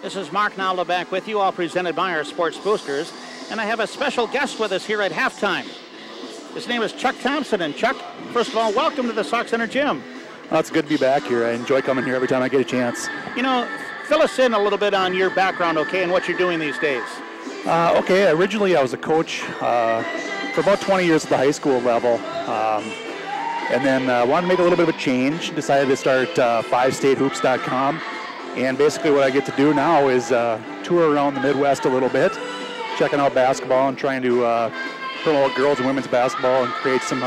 This is Mark Nowla back with you, all presented by our Sports Boosters. And I have a special guest with us here at halftime. His name is Chuck Thompson. And Chuck, first of all, welcome to the Sauk Center Gym. Well, it's good to be back here. I enjoy coming here every time I get a chance. You know, fill us in a little bit on your background, okay, and what you're doing these days. Okay, originally I was a coach for about 20 years at the high school level. And then wanted to make a little bit of a change. Decided to start 5statehoops.com. And basically what I get to do now is tour around the Midwest a little bit, checking out basketball and trying to promote girls and women's basketball and create some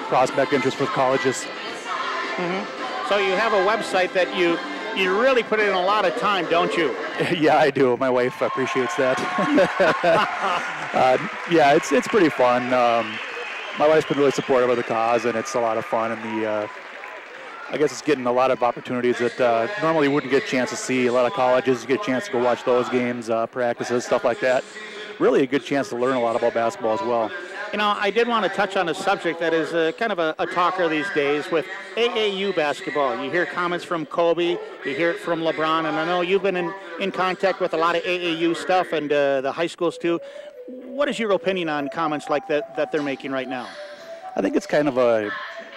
prospect interest for colleges. Mm-hmm. So you have a website that you really put in a lot of time, don't you? Yeah, I do. My wife appreciates that. Yeah, it's pretty fun. My wife's been really supportive of the cause, and it's a lot of fun. And I guess it's getting a lot of opportunities that normally wouldn't get a chance to see. A lot of colleges, you get a chance to go watch those games, practices, stuff like that. Really a good chance to learn a lot about basketball as well. You know, I did want to touch on a subject that is kind of a talker these days with AAU basketball. You hear comments from Kobe, you hear it from LeBron, and I know you've been in contact with a lot of AAU stuff and the high schools too. What is your opinion on comments like that they're making right now? I think it's kind of a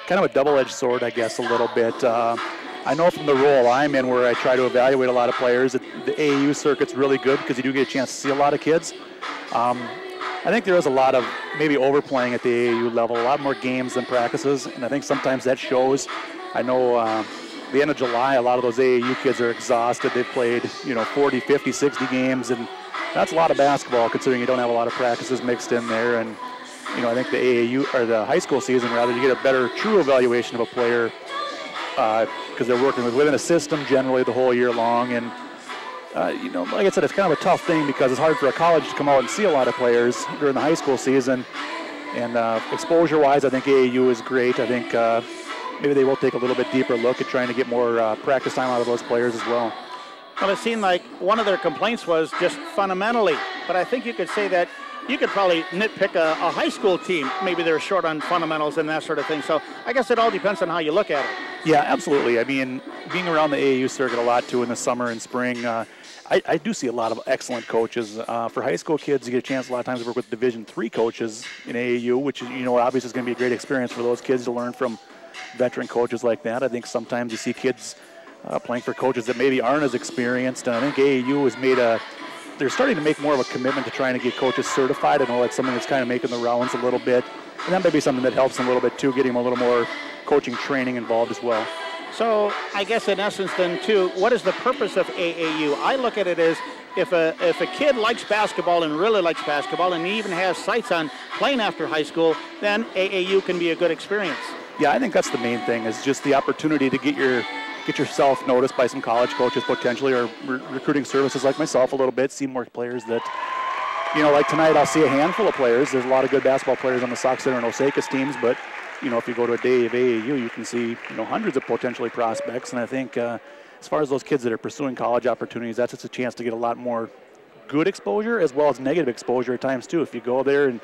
double-edged sword, I guess, a little bit. I know from the role I'm in where I try to evaluate a lot of players, that the AAU circuit's really good because you do get a chance to see a lot of kids. I think there is a lot of maybe overplaying at the AAU level, a lot more games than practices, and I think sometimes that shows. I know the end of July, a lot of those AAU kids are exhausted. They've played, 40, 50, 60 games, and that's a lot of basketball considering you don't have a lot of practices mixed in there. And I think the AAU or the high school season, rather, you get a better true evaluation of a player because they're working within a system generally the whole year long. And like I said, it's kind of a tough thing because it's hard for a college to come out and see a lot of players during the high school season. And exposure-wise, I think AAU is great. I think maybe they will take a little bit deeper look at trying to get more practice time out of those players as well. Well, it seemed like one of their complaints was just fundamentally, but I think you could say that you could probably nitpick a high school team. Maybe they're short on fundamentals and that sort of thing. So I guess it all depends on how you look at it. Yeah, absolutely. I mean, being around the AAU circuit a lot, too, in the summer and spring, I do see a lot of excellent coaches. For high school kids, you get a chance a lot of times to work with Division III coaches in AAU, which, obviously is going to be a great experience for those kids to learn from veteran coaches like that. I think sometimes you see kids playing for coaches that maybe aren't as experienced. And I think AAU has made they're starting to make more of a commitment to trying to get coaches certified. I know that's something that's kind of making the rounds a little bit. And that may be something that helps them a little bit, too, getting them a little more coaching training involved as well. So I guess in essence then, too, what is the purpose of AAU? I look at it as if a kid likes basketball and really likes basketball and even has sights on playing after high school, then AAU can be a good experience. Yeah, I think that's the main thing, is just the opportunity to get yourself noticed by some college coaches potentially, or recruiting services like myself a little bit, see more players that, like tonight I'll see a handful of players. There's a lot of good basketball players on the Sauk Center and Osakas teams, but, if you go to a day of AAU, you can see, hundreds of potentially prospects. And I think as far as those kids that are pursuing college opportunities, that's just a chance to get a lot more good exposure as well as negative exposure at times, too. If you go there and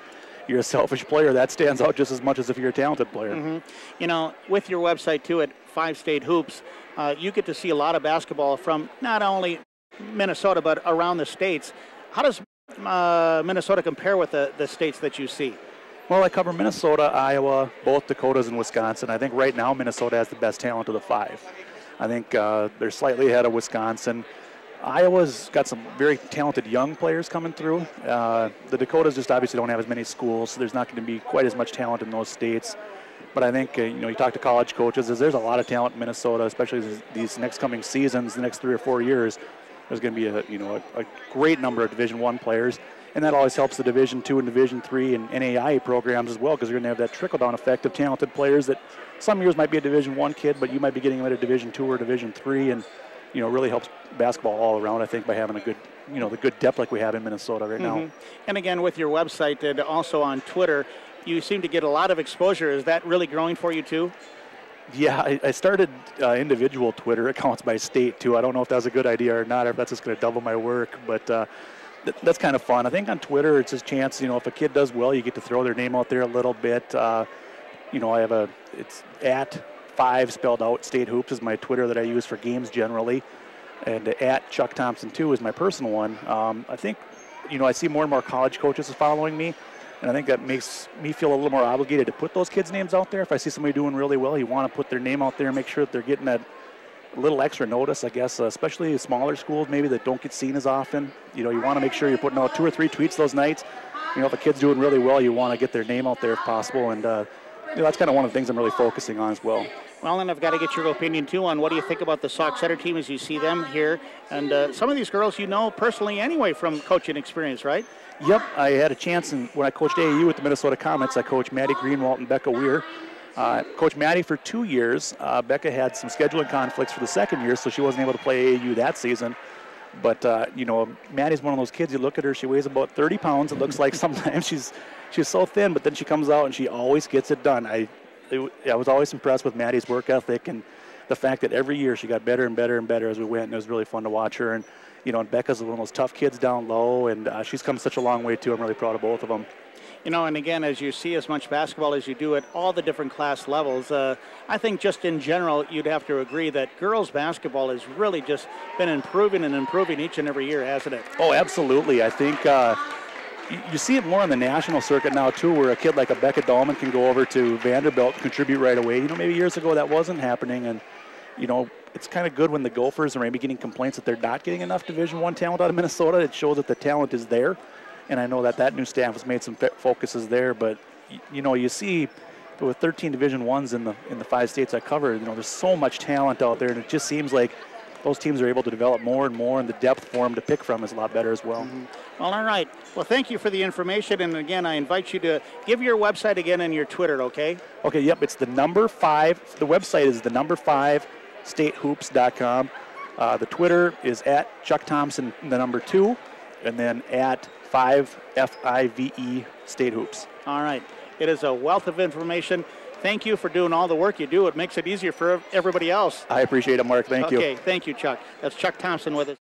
you're a selfish player, that stands out just as much as if you're a talented player. Mm-hmm. With your website, too, at 5 State Hoops, you get to see a lot of basketball from not only Minnesota but around the states. How does Minnesota compare with the states that you see? Well, I cover Minnesota, Iowa, both Dakotas, and Wisconsin. I think right now Minnesota has the best talent of the 5. I think they're slightly ahead of Wisconsin. Iowa's got some very talented young players coming through. The Dakotas just obviously don't have as many schools, so there's not going to be quite as much talent in those states. But I think, you talk to college coaches, there's a lot of talent in Minnesota, especially these next coming seasons, the next 3 or 4 years. There's going to be a great number of Division I players. And that always helps the Division II and Division III and NAIA programs as well, because you're going to have that trickle-down effect of talented players that some years might be a Division I kid, but you might be getting them at a Division II or Division III, and really helps basketball all around, I think, by having a good, the good depth like we have in Minnesota right now. And again, with your website and also on Twitter, you seem to get a lot of exposure. Is that really growing for you too? Yeah, I started individual Twitter accounts by state too. I don't know if that's a good idea or not, or if that's just going to double my work, but that's kind of fun. I think on Twitter, it's a chance, if a kid does well, you get to throw their name out there a little bit. I have it's at 5 spelled out State Hoops is my Twitter that I use for games generally. And at Chuck Thompson 2 is my personal one. I think, I see more and more college coaches following me, and I think that makes me feel a little more obligated to put those kids' names out there. If I see somebody doing really well, you want to put their name out there and make sure that they're getting that little extra notice, I guess, especially smaller schools maybe that don't get seen as often. You want to make sure you're putting out 2 or 3 tweets those nights. If a kid's doing really well, you want to get their name out there if possible, and that's kind of one of the things I'm really focusing on as well. Well, and I've got to get your opinion, too, on what do you think about the Sauk Center team as you see them here. And some of these girls personally anyway from coaching experience, right? Yep. I had a chance when I coached AAU with the Minnesota Comets. I coached Maddie Greenwald and Becca Weir. Coached Maddie for 2 years. Becca had some scheduling conflicts for the second year, so she wasn't able to play AAU that season. But, Maddie's one of those kids, you look at her, she weighs about 30 pounds. It looks like sometimes she's so thin, but then she comes out and she always gets it done. I was always impressed with Maddie's work ethic and the fact that every year she got better and better and better as we went, and it was really fun to watch her. And, and Becca's one of those tough kids down low, and she's come such a long way, too. I'm really proud of both of them. And again, as you see as much basketball as you do at all the different class levels, I think just in general, you'd have to agree that girls basketball has really just been improving and improving each and every year, hasn't it? Oh, absolutely. I think you see it more on the national circuit now, too, where a kid like a Becca Dahlman can go over to Vanderbilt and contribute right away. Maybe years ago that wasn't happening, and, it's kind of good when the Gophers are maybe getting complaints that they're not getting enough Division I talent out of Minnesota. It shows that the talent is there. And I know that new staff has made some focuses there, but you see with 13 Division I's in the 5 states I cover, there's so much talent out there, and it just seems like those teams are able to develop more and more, and the depth for them to pick from is a lot better as well. Mm-hmm. Well, all right. Well, thank you for the information, and again, I invite you to give your website again and your Twitter, okay? Okay. Yep. It's the number 5. The website is the number 5 statehoops.com. The Twitter is at Chuck Thompson, the number 2, and then at 5 FIVE State Hoops. All right. It is a wealth of information. Thank you for doing all the work you do. It makes it easier for everybody else. I appreciate it, Mark. Thank you. Okay. Thank you, Chuck. That's Chuck Thompson with us.